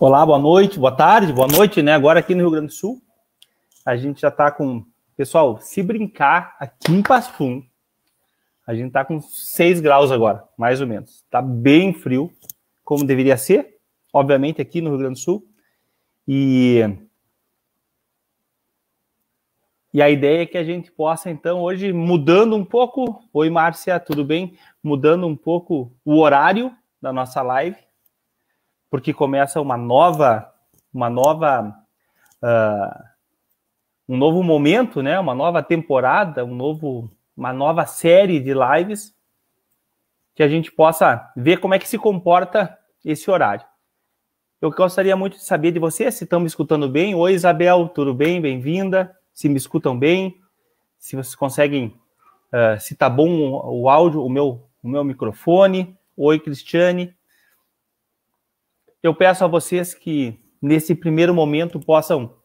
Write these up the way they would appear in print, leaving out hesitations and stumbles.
Olá, boa noite, boa tarde, boa noite, né? Agora aqui no Rio Grande do Sul, a gente já tá com... Pessoal, se brincar, aqui em Passo Fundo, a gente tá com 6 graus agora, mais ou menos. Tá bem frio, como deveria ser, obviamente, aqui no Rio Grande do Sul. E a ideia é que a gente possa, então, hoje, mudando um pouco... Oi, Márcia, tudo bem? Mudando um pouco o horário da nossa live, porque começa um novo momento, né? Uma nova temporada, uma nova série de lives, que a gente possa ver como é que se comporta esse horário. Eu gostaria muito de saber de vocês, se estão me escutando bem. Oi, Isabel, tudo bem? Bem-vinda. Se me escutam bem, se vocês conseguem, se tá bom o áudio, o meu microfone. Oi, Cristiane. Eu peço a vocês que, nesse primeiro momento, possam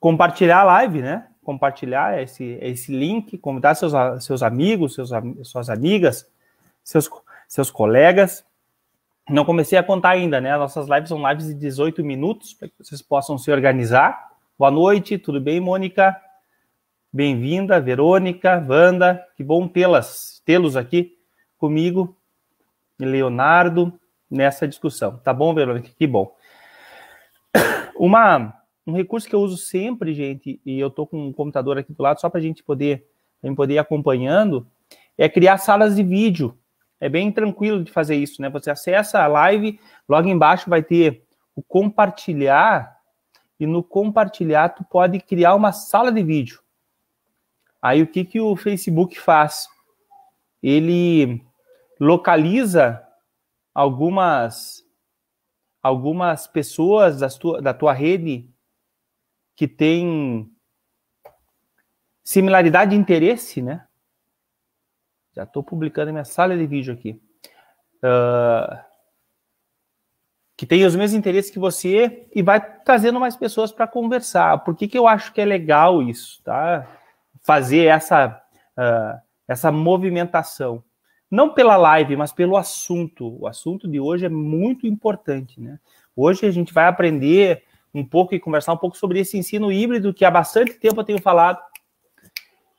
compartilhar a live, né? Compartilhar esse link, convidar seus amigos, suas amigas, seus colegas. Não comecei a contar ainda, né? Nossas lives são lives de 18 minutos, para que vocês possam se organizar. Boa noite, tudo bem, Mônica? Bem-vinda, Verônica, Wanda, que bom tê-los aqui comigo. Leonardo, nessa discussão. Tá bom, Verônica? Que bom. Um recurso que eu uso sempre, gente, e eu tô com um computador aqui do lado, só para a gente poder ir acompanhando, é criar salas de vídeo. É bem tranquilo de fazer isso, né? Você acessa a live, logo embaixo vai ter o compartilhar, e no compartilhar tu pode criar uma sala de vídeo. Aí o que o Facebook faz? Ele localiza algumas pessoas da tua rede que tem similaridade de interesse, né? Já estou publicando minha sala de vídeo aqui. Que tem os mesmos interesses que você e vai trazendo mais pessoas para conversar. Por que eu acho que é legal isso, tá? Fazer essa movimentação. Não pela live, mas pelo assunto. O assunto de hoje é muito importante, né? Hoje a gente vai aprender um pouco e conversar um pouco sobre esse ensino híbrido que há bastante tempo eu tenho falado,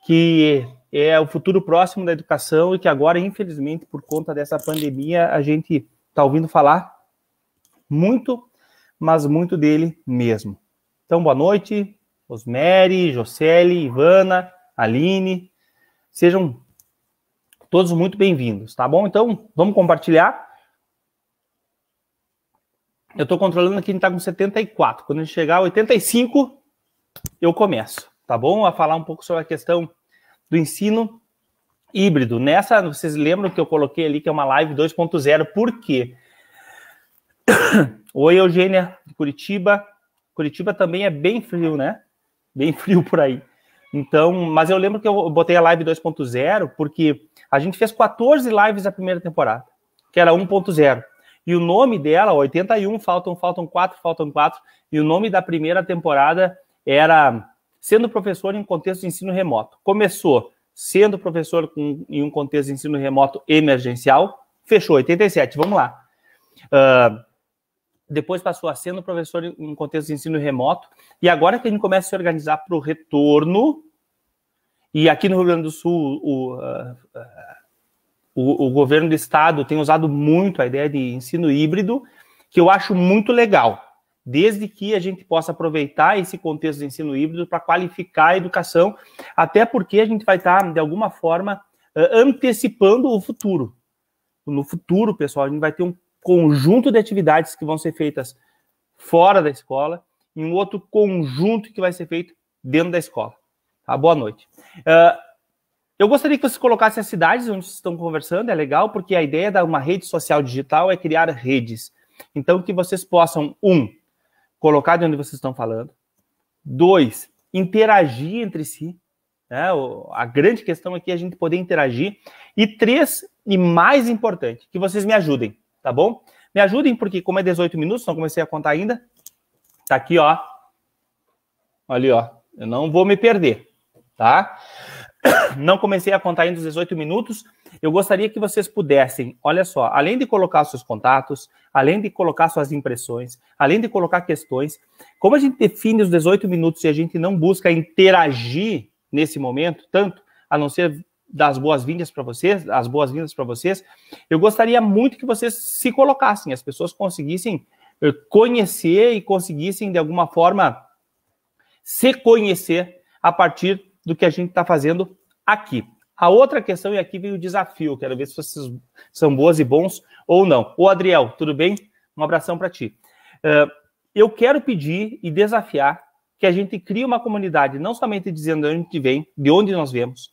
que é o futuro próximo da educação e que agora, infelizmente, por conta dessa pandemia, a gente está ouvindo falar muito, mas muito dele mesmo. Então, boa noite, Osmeri, Jocely, Ivana, Aline, sejam todos muito bem-vindos, tá bom? Então, vamos compartilhar. Eu estou controlando aqui, a gente está com 74. Quando a gente chegar a 85, eu começo, tá bom? A falar um pouco sobre a questão do ensino híbrido. Nessa, vocês lembram que eu coloquei ali que é uma live 2.0, por quê? Oi, Eugênia, de Curitiba. Curitiba também é bem frio, né? Bem frio por aí. Então, mas eu lembro que eu botei a live 2.0 porque a gente fez 14 lives da primeira temporada, que era 1.0. E o nome dela, 81, faltam 4, e o nome da primeira temporada era Sendo Professor em Contexto de Ensino Remoto. Começou sendo professor em um contexto de ensino remoto emergencial, fechou, 87, vamos lá. Depois passou a sendo professor em um contexto de ensino remoto, e agora que a gente começa a se organizar para o retorno, e aqui no Rio Grande do Sul, o governo do estado tem usado muito a ideia de ensino híbrido, que eu acho muito legal, desde que a gente possa aproveitar esse contexto de ensino híbrido para qualificar a educação, até porque a gente vai estar, de alguma forma, antecipando o futuro. No futuro, pessoal, a gente vai ter um conjunto de atividades que vão ser feitas fora da escola e um outro conjunto que vai ser feito dentro da escola. Tá? Boa noite. Eu gostaria que vocês colocassem as cidades onde vocês estão conversando, é legal, porque a ideia de uma rede social digital é criar redes. Então, que vocês possam, colocar de onde vocês estão falando. 2, interagir entre si. Né? A grande questão aqui é a gente poder interagir. E 3, e mais importante, que vocês me ajudem, tá bom? Me ajudem porque, como é 18 minutos, não comecei a contar ainda. Tá aqui, ó. Ali, ó. Eu não vou me perder, tá? não comecei a contar ainda os 18 minutos, eu gostaria que vocês pudessem, olha só, além de colocar seus contatos, além de colocar suas impressões, além de colocar questões, como a gente define os 18 minutos e a gente não busca interagir nesse momento, tanto a não ser das boas-vindas para vocês, as boas-vindas para vocês, eu gostaria muito que vocês se colocassem, as pessoas conseguissem conhecer e conseguissem, de alguma forma, se conhecer a partir do que a gente está fazendo aqui. A outra questão, e aqui vem o desafio, quero ver se vocês são boas e bons ou não. Ô, Adriel, tudo bem? Um abração para ti. Eu quero pedir e desafiar que a gente crie uma comunidade, não somente dizendo de onde a gente vem, de onde nós viemos,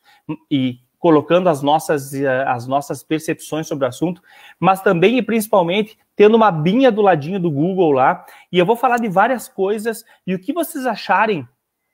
e colocando as nossas percepções sobre o assunto, mas também e principalmente tendo uma abinha do ladinho do Google lá, e eu vou falar de várias coisas, e o que vocês acharem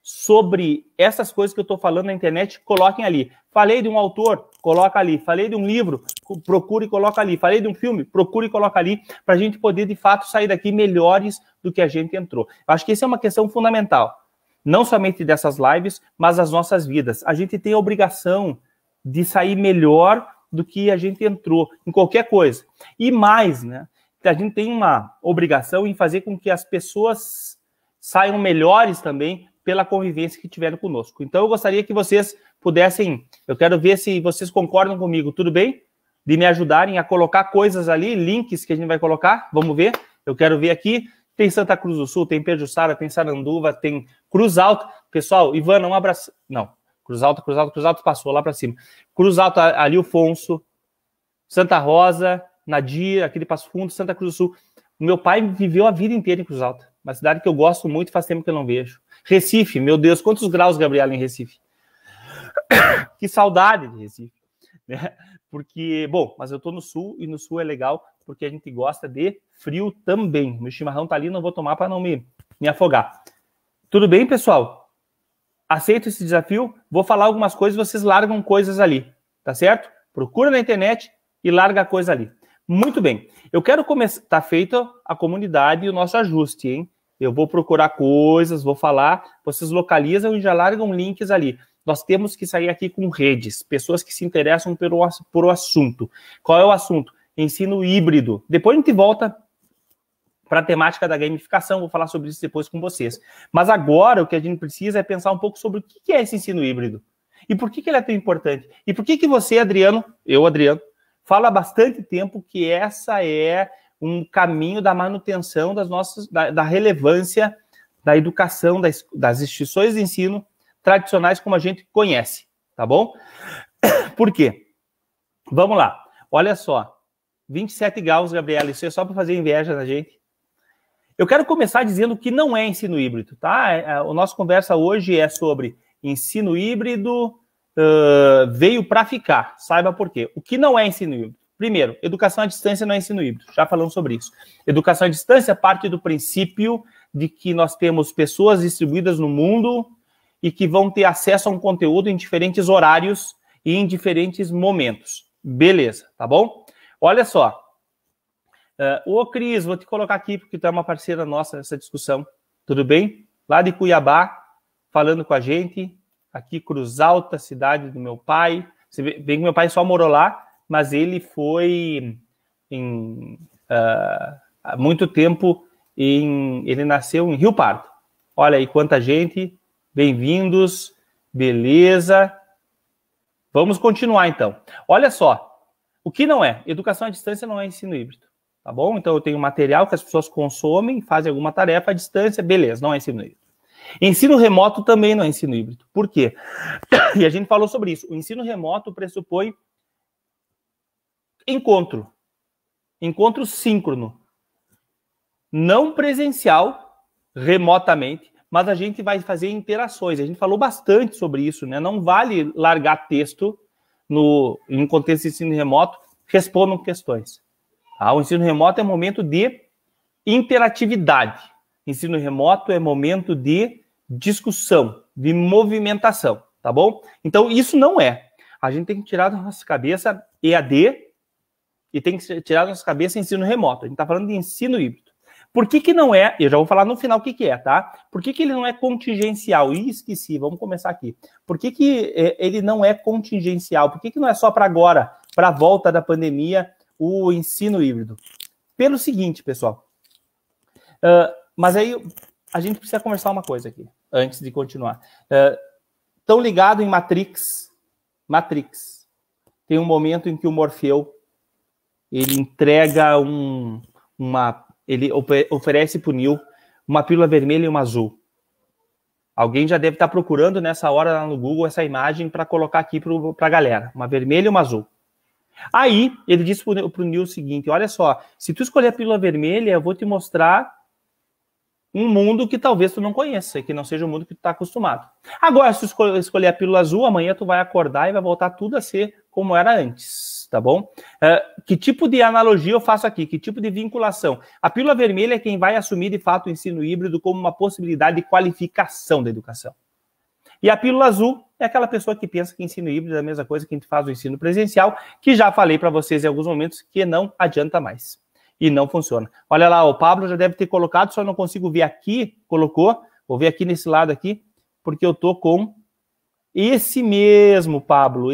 sobre essas coisas que eu estou falando na internet, coloquem ali. Falei de um autor, coloca ali. Falei de um livro, procure e coloca ali. Falei de um filme, procure e coloca ali, para a gente poder, de fato, sair daqui melhores do que a gente entrou. Eu acho que essa é uma questão fundamental, não somente dessas lives, mas das nossas vidas. A gente tem a obrigação de sair melhor do que a gente entrou, em qualquer coisa. E mais, né? A gente tem uma obrigação em fazer com que as pessoas saiam melhores também pela convivência que tiveram conosco. Então, eu gostaria que vocês pudessem, eu quero ver se vocês concordam comigo, tudo bem? De me ajudarem a colocar coisas ali, links que a gente vai colocar, vamos ver? Eu quero ver aqui, tem Santa Cruz do Sul, tem Pejuçara, tem Saranduva, tem Cruz Alta. Pessoal, Ivana, um abraço. Não, Cruz Alta passou lá para cima. Cruz Alta, ali o Fonso, Santa Rosa, Nadir, aqui de Passo Fundo, Santa Cruz do Sul. Meu pai viveu a vida inteira em Cruz Alta, uma cidade que eu gosto muito, faz tempo que eu não vejo. Recife, meu Deus, quantos graus, Gabriela, em Recife? Que saudade de Recife, né? Porque, bom, mas eu tô no Sul, e no Sul é legal, porque a gente gosta de frio também. Meu chimarrão tá ali, não vou tomar para não me afogar. Tudo bem, pessoal? Aceito esse desafio? Vou falar algumas coisas, vocês largam coisas ali, tá certo? Procura na internet e larga a coisa ali. Muito bem. Eu quero começar, tá feita a comunidade e o nosso ajuste, hein? Eu vou procurar coisas, vou falar, vocês localizam e já largam links ali. Nós temos que sair aqui com redes, pessoas que se interessam por o assunto. Qual é o assunto? Ensino híbrido. Depois a gente volta para a temática da gamificação, vou falar sobre isso depois com vocês. Mas agora o que a gente precisa é pensar um pouco sobre o que é esse ensino híbrido. E por que ele é tão importante? E por que você, Adriano, Adriano, fala há bastante tempo que essa é um caminho da manutenção da relevância da educação, das instituições de ensino tradicionais como a gente conhece, tá bom? Por quê? Vamos lá, olha só, 27 graus, Gabriela, isso é só para fazer inveja na gente. Eu quero começar dizendo que não é ensino híbrido, tá? A nossa conversa hoje é sobre ensino híbrido veio para ficar, saiba por quê. O que não é ensino híbrido? Primeiro, educação à distância não é ensino híbrido, já falamos sobre isso. Educação à distância parte do princípio de que nós temos pessoas distribuídas no mundo e que vão ter acesso a um conteúdo em diferentes horários e em diferentes momentos. Beleza, tá bom? Olha só. Ô, Cris, vou te colocar aqui porque tu é uma parceira nossa nessa discussão. Tudo bem? Lá de Cuiabá, falando com a gente. Aqui, Cruz Alta, cidade do meu pai. Você vê que meu pai só morou lá, mas ele foi há muito tempo, ele nasceu em Rio Pardo. Olha aí quanta gente, bem-vindos, beleza. Vamos continuar então. Olha só, o que não é? Educação à distância não é ensino híbrido, tá bom? Então eu tenho material que as pessoas consomem, fazem alguma tarefa à distância, beleza, não é ensino híbrido. Ensino remoto também não é ensino híbrido. Por quê? E a gente falou sobre isso. O ensino remoto pressupõe encontro síncrono, não presencial, remotamente, mas a gente vai fazer interações. A gente falou bastante sobre isso, né? Não vale largar texto em um contexto de ensino remoto, respondam questões. Tá? O ensino remoto é momento de interatividade. Ensino remoto é momento de discussão, de movimentação, tá bom? Então, isso não é. A gente tem que tirar da nossa cabeça EAD e tem que tirar da nossa cabeça ensino remoto. A gente está falando de ensino híbrido. Por que não é? Eu já vou falar no final o que é, tá? Por que ele não é contingencial? Ih, esqueci, vamos começar aqui. Por que ele não é contingencial? Por que não é só para agora, para a volta da pandemia, o ensino híbrido? Pelo seguinte, pessoal. Mas aí a gente precisa conversar uma coisa aqui, antes de continuar. Estão ligados em Matrix. Matrix. Tem um momento em que o Morfeu ele entrega ele oferece para o Neo uma pílula vermelha e uma azul. Alguém já deve estar procurando nessa hora lá no Google essa imagem para colocar aqui para a galera. Uma vermelha e uma azul. Aí, ele disse para o Neo o seguinte, olha só, se tu escolher a pílula vermelha, eu vou te mostrar um mundo que talvez tu não conheça, que não seja o mundo que tu está acostumado. Agora, se tu escolher a pílula azul, amanhã tu vai acordar e vai voltar tudo a ser como era antes, tá bom? Que tipo de analogia eu faço aqui? Que tipo de vinculação? A pílula vermelha é quem vai assumir, de fato, o ensino híbrido como uma possibilidade de qualificação da educação. E a pílula azul é aquela pessoa que pensa que ensino híbrido é a mesma coisa que a gente faz o ensino presencial, que já falei para vocês em alguns momentos que não adianta mais. E não funciona. Olha lá, o Pablo já deve ter colocado, só não consigo ver aqui, colocou, vou ver aqui nesse lado aqui, porque eu tô com esse mesmo, Pablo,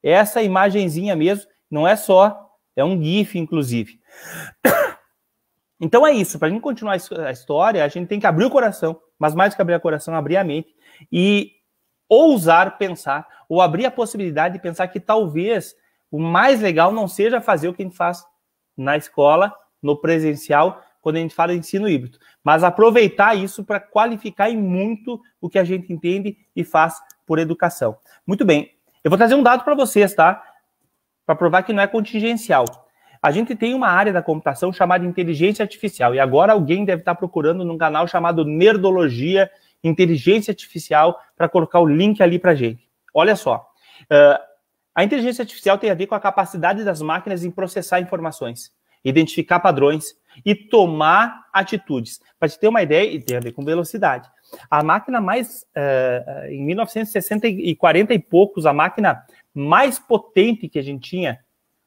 essa imagenzinha mesmo, não é só, é um GIF, inclusive. Então é isso, para a gente continuar a história, a gente tem que abrir o coração, mas mais que abrir o coração, abrir a mente e ousar pensar, ou abrir a possibilidade de pensar que talvez o mais legal não seja fazer o que a gente faz na escola, no presencial, quando a gente fala de ensino híbrido, mas aproveitar isso para qualificar em muito o que a gente entende e faz por educação. Muito bem, eu vou trazer um dado para vocês, tá? Para provar que não é contingencial. A gente tem uma área da computação chamada inteligência artificial, e agora alguém deve estar procurando num canal chamado Nerdologia Inteligência Artificial para colocar o link ali para a gente. Olha só, a inteligência artificial tem a ver com a capacidade das máquinas em processar informações, identificar padrões e tomar atitudes. Para te ter uma ideia, e tem a ver com velocidade. A máquina em 1960 e 40 e poucos, a máquina mais potente que a gente tinha,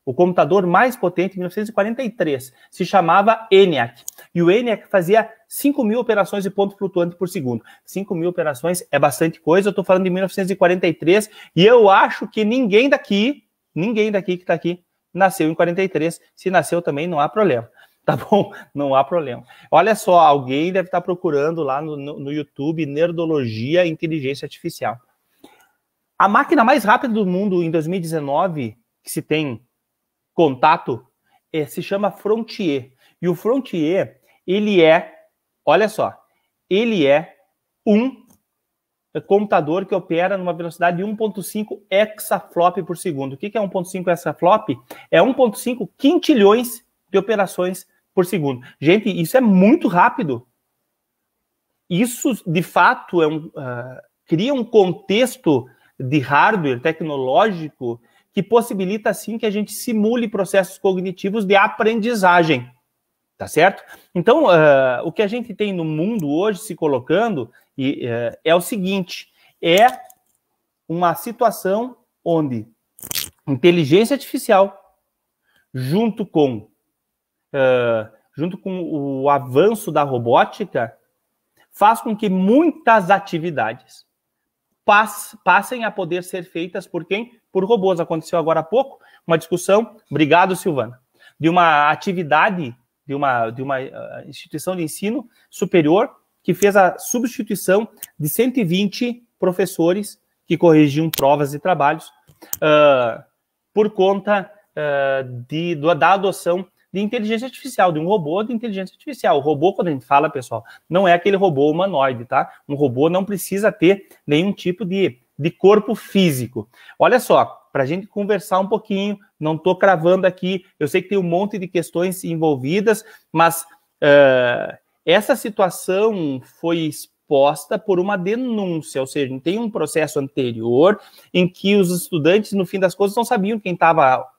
o computador mais potente, em 1943, se chamava ENIAC. E o ENIAC fazia 5.000 operações de ponto flutuante por segundo. 5.000 operações é bastante coisa, eu estou falando de 1943, e eu acho que ninguém daqui que está aqui, nasceu em 43. Se nasceu também, não há problema. Tá bom? Não há problema. Olha só, alguém deve estar procurando lá no YouTube Nerdologia Inteligência Artificial. A máquina mais rápida do mundo em 2019, que se tem contato, se chama Frontier. E o Frontier, ele é, olha só, ele é um computador que opera numa velocidade de 1.5 exaflop por segundo. O que é 1.5 exaflop? É 1.5 quintilhões de operações por segundo. Gente, isso é muito rápido. Isso, de fato, cria um contexto de hardware tecnológico que possibilita, assim, que a gente simule processos cognitivos de aprendizagem, tá certo? Então, o que a gente tem no mundo hoje se colocando é o seguinte, é uma situação onde inteligência artificial, junto com o avanço da robótica, faz com que muitas atividades passem a poder ser feitas por quem? Por robôs. Aconteceu agora há pouco uma discussão, obrigado, Silvana, de uma atividade de uma instituição de ensino superior que fez a substituição de 120 professores que corrigiam provas e trabalhos por conta da adoção de inteligência artificial, de um robô de inteligência artificial. O robô, quando a gente fala, pessoal, não é aquele robô humanoide, tá? Um robô não precisa ter nenhum tipo de corpo físico. Olha só, para a gente conversar um pouquinho, não estou cravando aqui, eu sei que tem um monte de questões envolvidas, mas essa situação foi exposta por uma denúncia, ou seja, tem um processo anterior em que os estudantes, no fim das contas, não sabiam quem estava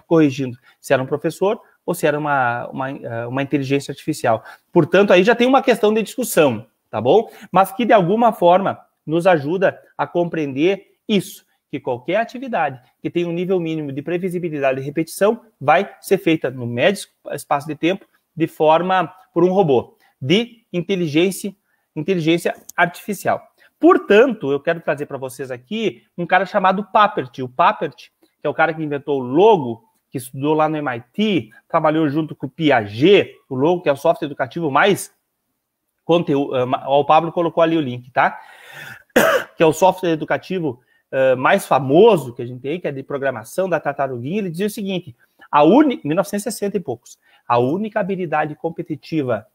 corrigindo, se era um professor ou se era uma inteligência artificial. Portanto, aí já tem uma questão de discussão, tá bom? Mas que, de alguma forma, nos ajuda a compreender isso, que qualquer atividade que tenha um nível mínimo de previsibilidade e repetição vai ser feita no médio espaço de tempo de forma por um robô de inteligência artificial. Portanto, eu quero trazer para vocês aqui um cara chamado Papert. O Papert, que é o cara que inventou o Logo, que estudou lá no MIT, trabalhou junto com o Piaget, o Logo, que é o software educativo mais conteúdo. O Pablo colocou ali o link, tá? Que é o software educativo mais famoso que a gente tem, que é de programação da tartaruguinha. Ele dizia o seguinte: 1960 e poucos, a única habilidade competitiva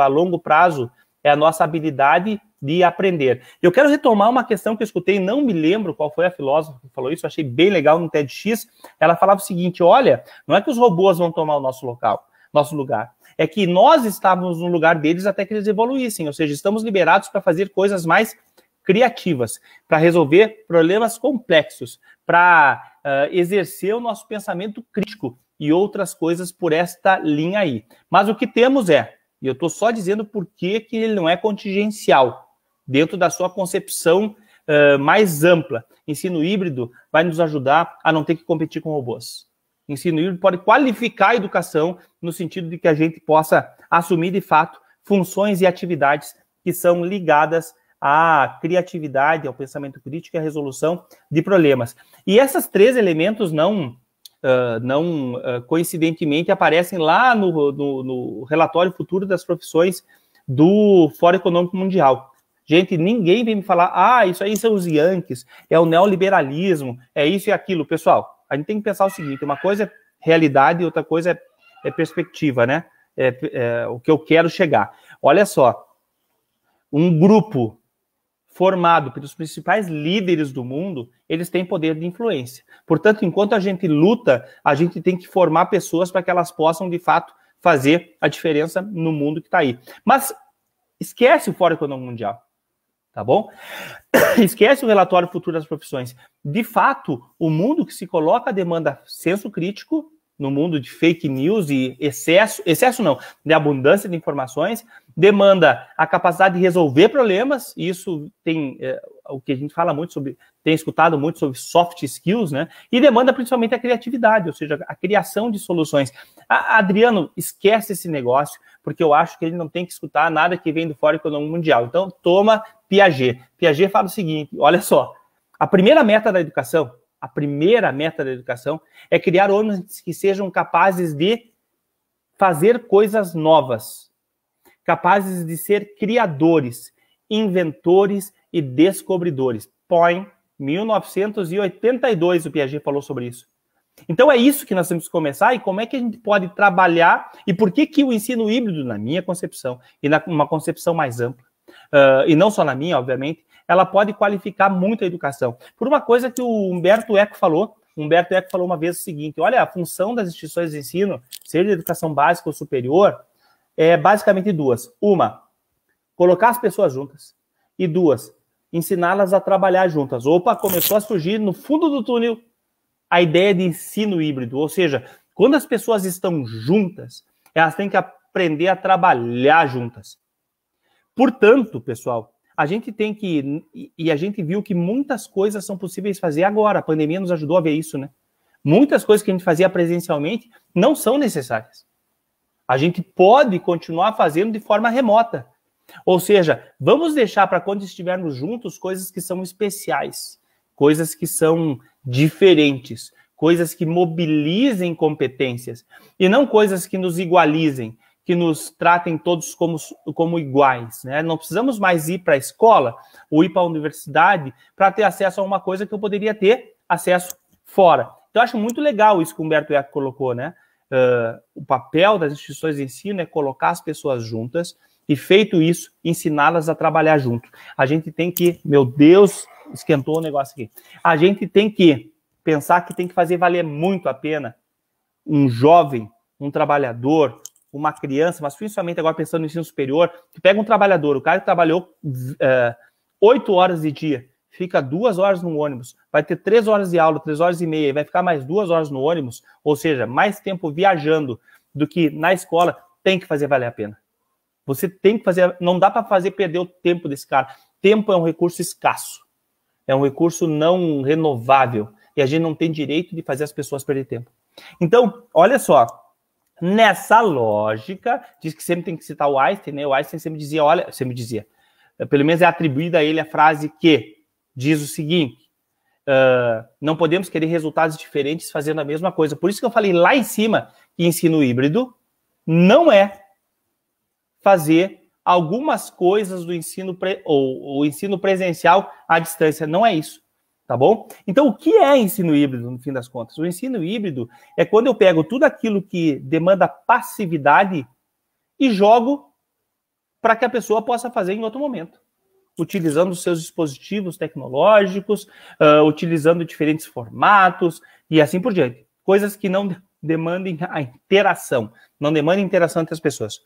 a longo prazo é a nossa habilidade de aprender. Eu quero retomar uma questão que eu escutei, não me lembro qual foi a filósofa que falou isso, eu achei bem legal no TEDx. Ela falava o seguinte: olha, não é que os robôs vão tomar o nosso lugar, é que nós estávamos no lugar deles até que eles evoluíssem, ou seja, estamos liberados para fazer coisas mais criativas, para resolver problemas complexos, para exercer o nosso pensamento crítico e outras coisas por esta linha aí. Mas o que temos e eu estou só dizendo por que ele não é contingencial, dentro da sua concepção mais ampla. Ensino híbrido vai nos ajudar a não ter que competir com robôs. Ensino híbrido pode qualificar a educação no sentido de que a gente possa assumir, de fato, funções e atividades que são ligadas à criatividade, ao pensamento crítico e à resolução de problemas. E esses três elementos coincidentemente aparecem lá no relatório futuro das profissões do Fórum Econômico Mundial. Gente, ninguém vem me falar, isso aí são os Yankees, é o neoliberalismo, é isso e aquilo. Pessoal, a gente tem que pensar o seguinte: uma coisa é realidade e outra coisa é perspectiva, né? O que eu quero chegar. Olha só, um grupo formado pelos principais líderes do mundo, eles têm poder de influência. Portanto, enquanto a gente luta, a gente tem que formar pessoas para que elas possam, de fato, fazer a diferença no mundo que está aí. Mas esquece o Fórum Econômico Mundial, tá bom? Esquece o relatório futuro das profissões. De fato, o mundo que se coloca demanda senso crítico, no mundo de fake news e excesso não, de abundância de informações, demanda a capacidade de resolver problemas, e isso tem o que a gente fala muito sobre, tem escutado muito sobre soft skills, né? E demanda principalmente a criatividade, ou seja, a criação de soluções. Adriano, esquece esse negócio, porque eu acho que ele não tem que escutar nada que vem do Fórum Econômico Mundial. Então, toma Piaget. Piaget fala o seguinte: olha só, a primeira meta da educação é criar homens que sejam capazes de fazer coisas novas, capazes de ser criadores, inventores e descobridores. Põe 1982, o Piaget falou sobre isso. Então é isso que nós temos que começar, e como é que a gente pode trabalhar, e por que o ensino híbrido, na minha concepção, e numa concepção mais ampla, e não só na minha, obviamente, ela pode qualificar muito a educação. Por uma coisa que o Humberto Eco falou. Humberto Eco falou uma vez o seguinte: olha, a função das instituições de ensino, seja de educação básica ou superior, é basicamente duas. Uma, colocar as pessoas juntas. E duas, ensiná-las a trabalhar juntas. Opa, começou a surgir no fundo do túnel a ideia de ensino híbrido. Ou seja, quando as pessoas estão juntas, elas têm que aprender a trabalhar juntas. Portanto, pessoal, a gente tem que, e a gente viu que muitas coisas são possíveis fazer agora. A pandemia nos ajudou a ver isso, né? Muitas coisas que a gente fazia presencialmente não são necessárias. A gente pode continuar fazendo de forma remota. Ou seja, vamos deixar para quando estivermos juntos coisas que são especiais, coisas que são diferentes, coisas que mobilizem competências, e não coisas que nos igualizem, que nos tratem todos como iguais, né? Não precisamos mais ir para a escola ou ir para a universidade para ter acesso a uma coisa que eu poderia ter acesso fora. Então, eu acho muito legal isso que o Humberto Eco colocou, né? O papel das instituições de ensino é colocar as pessoas juntas e, feito isso, ensiná-las a trabalhar junto. A gente tem que, meu Deus, esquentou o negócio aqui. A gente tem que pensar que tem que fazer valer muito a pena um jovem, um trabalhador, uma criança, mas principalmente agora pensando no ensino superior, que pega um trabalhador, o cara que trabalhou 8 horas de dia, fica 2 horas no ônibus, vai ter 3 horas de aula, 3 horas e meia, e vai ficar mais 2 horas no ônibus, ou seja, mais tempo viajando do que na escola, tem que fazer valer a pena. Você tem que fazer, não dá para fazer perder o tempo desse cara. Tempo é um recurso escasso, é um recurso não renovável, e a gente não tem direito de fazer as pessoas perder tempo. Então, olha só, Nessa lógica, diz que sempre tem que citar o Einstein, né? O Einstein sempre dizia, olha, sempre dizia, pelo menos é atribuída a ele a frase que diz o seguinte, não podemos querer resultados diferentes fazendo a mesma coisa. Por isso que eu falei lá em cima que ensino híbrido não é fazer algumas coisas do ensino ou ensino presencial à distância, não é isso. Tá bom? Então, o que é ensino híbrido, no fim das contas? O ensino híbrido é quando eu pego tudo aquilo que demanda passividade e jogo para que a pessoa possa fazer em outro momento, utilizando os seus dispositivos tecnológicos, utilizando diferentes formatos e assim por diante. Coisas que não demandem a interação, não demandem interação entre as pessoas.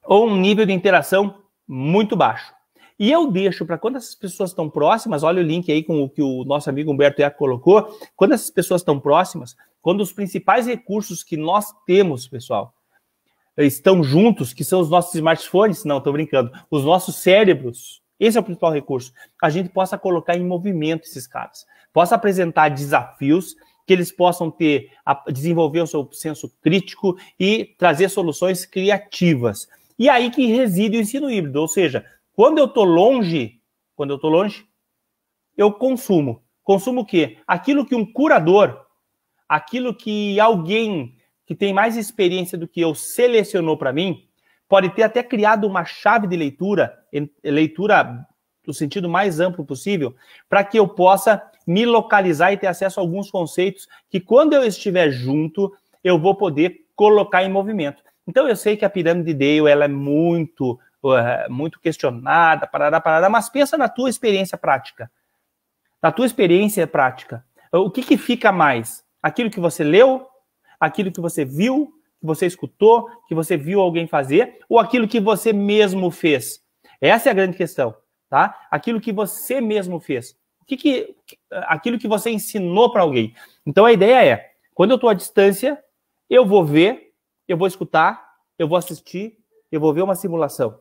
Ou um nível de interação muito baixo. E eu deixo para quando essas pessoas estão próximas, olha o link aí com o que o nosso amigo Humberto Eco colocou, quando essas pessoas estão próximas, quando os principais recursos que nós temos, pessoal, estão juntos, que são os nossos smartphones, não, estou brincando, os nossos cérebros, esse é o principal recurso, a gente possa colocar em movimento esses caras, possa apresentar desafios, que eles possam desenvolver o seu senso crítico e trazer soluções criativas. E aí que reside o ensino híbrido, ou seja, quando eu estou longe, eu consumo. Consumo o quê? Aquilo que um curador, aquilo que alguém que tem mais experiência do que eu selecionou para mim, pode ter até criado uma chave de leitura no sentido mais amplo possível, para que eu possa me localizar e ter acesso a alguns conceitos que, quando eu estiver junto, eu vou poder colocar em movimento. Então, eu sei que a pirâmide de Dale ela é muito questionada, mas pensa na tua experiência prática. Na tua experiência prática, o que fica mais? Aquilo que você leu, aquilo que você viu, que você escutou, que você viu alguém fazer, ou aquilo que você mesmo fez? Essa é a grande questão, tá? Aquilo que você mesmo fez. Aquilo que você ensinou para alguém. Então, a ideia é, quando eu estou à distância, eu vou ver, eu vou escutar, eu vou assistir, eu vou ver uma simulação.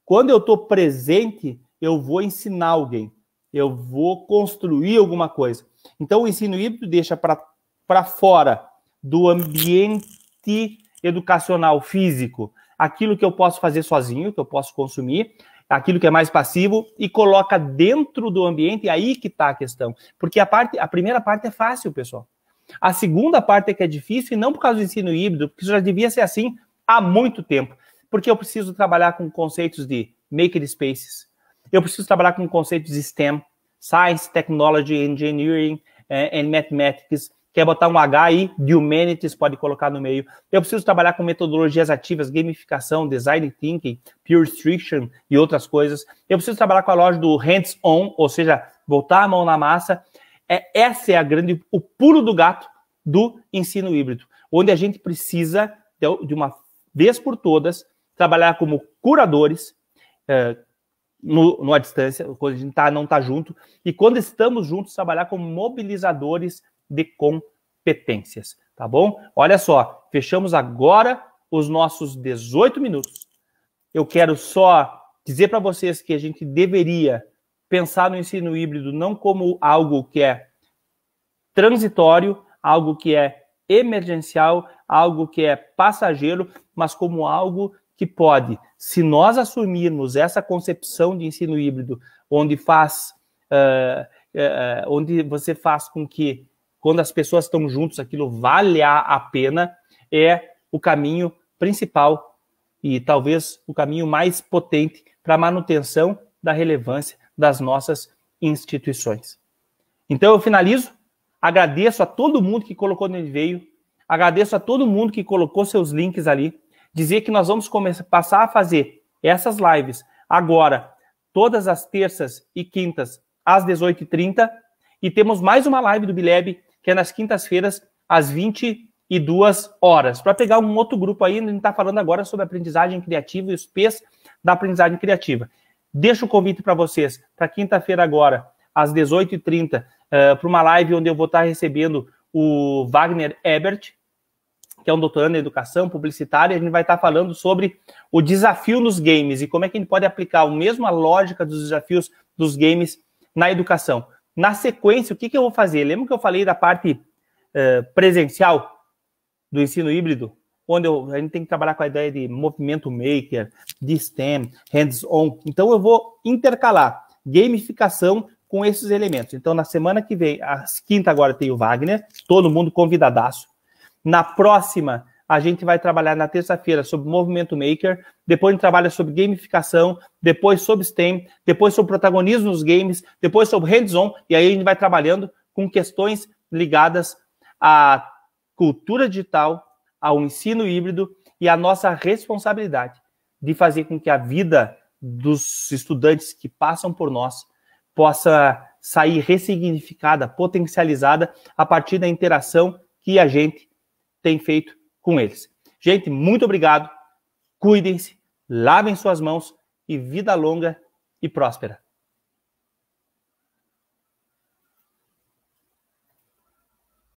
Quando eu estou presente, eu vou ensinar alguém. Eu vou construir alguma coisa. Então, o ensino híbrido deixa para fora do ambiente educacional físico aquilo que eu posso fazer sozinho, que eu posso consumir, aquilo que é mais passivo, e coloca dentro do ambiente, e aí que está a questão. Porque a primeira parte é fácil, pessoal. A segunda parte é que é difícil, e não por causa do ensino híbrido, porque isso já devia ser assim há muito tempo. Porque eu preciso trabalhar com conceitos de maker spaces, eu preciso trabalhar com conceitos de STEM, Science, Technology, Engineering and Mathematics, quer botar um H aí, de Humanities, pode colocar no meio. Eu preciso trabalhar com metodologias ativas, gamificação, design thinking, pure restriction e outras coisas. Eu preciso trabalhar com a lógica do hands-on, ou seja, botar a mão na massa. Essa é o pulo do gato do ensino híbrido, onde a gente precisa, de uma vez por todas, trabalhar como curadores à distância, quando a gente não está junto, e quando estamos juntos, trabalhar como mobilizadores de competências, tá bom? Olha só, fechamos agora os nossos 18 minutos. Eu quero só dizer para vocês que a gente deveria pensar no ensino híbrido não como algo que é transitório, algo que é emergencial, algo que é passageiro, mas como algo que pode, se nós assumirmos essa concepção de ensino híbrido, onde você faz com que, quando as pessoas estão juntos, aquilo valha a pena, é o caminho principal e talvez o caminho mais potente para a manutenção da relevância das nossas instituições. Então, eu finalizo, agradeço a todo mundo que colocou no e-mail, agradeço a todo mundo que colocou seus links ali, dizer que nós vamos passar a fazer essas lives agora, todas as terças e quintas, às 18h30, e temos mais uma live do Bileb, que é nas quintas-feiras, às 22 horas, para pegar um outro grupo aí, a gente está falando agora sobre aprendizagem criativa e os P's da aprendizagem criativa. Deixo o convite para vocês, para quinta-feira agora, às 18h30, para uma live onde eu vou estar recebendo o Wagner Ebert, que é um doutorando em educação publicitária, e a gente vai estar falando sobre o desafio nos games e como é que a gente pode aplicar a mesma lógica dos desafios dos games na educação. Na sequência, o que eu vou fazer? Lembra que eu falei da parte presencial? do ensino híbrido, onde a gente tem que trabalhar com a ideia de movimento maker, de STEM, hands-on. Então, eu vou intercalar gamificação com esses elementos. Então, na semana que vem, a quinta agora tem o Wagner, todo mundo convidadaço. Na próxima, a gente vai trabalhar na terça-feira sobre movimento maker, depois a gente trabalha sobre gamificação, depois sobre STEM, depois sobre protagonismo nos games, depois sobre hands-on, e aí a gente vai trabalhando com questões ligadas à cultura digital, ao ensino híbrido e à nossa responsabilidade de fazer com que a vida dos estudantes que passam por nós possa sair ressignificada, potencializada a partir da interação que a gente tem feito com eles. Gente, muito obrigado. Cuidem-se, lavem suas mãos e vida longa e próspera.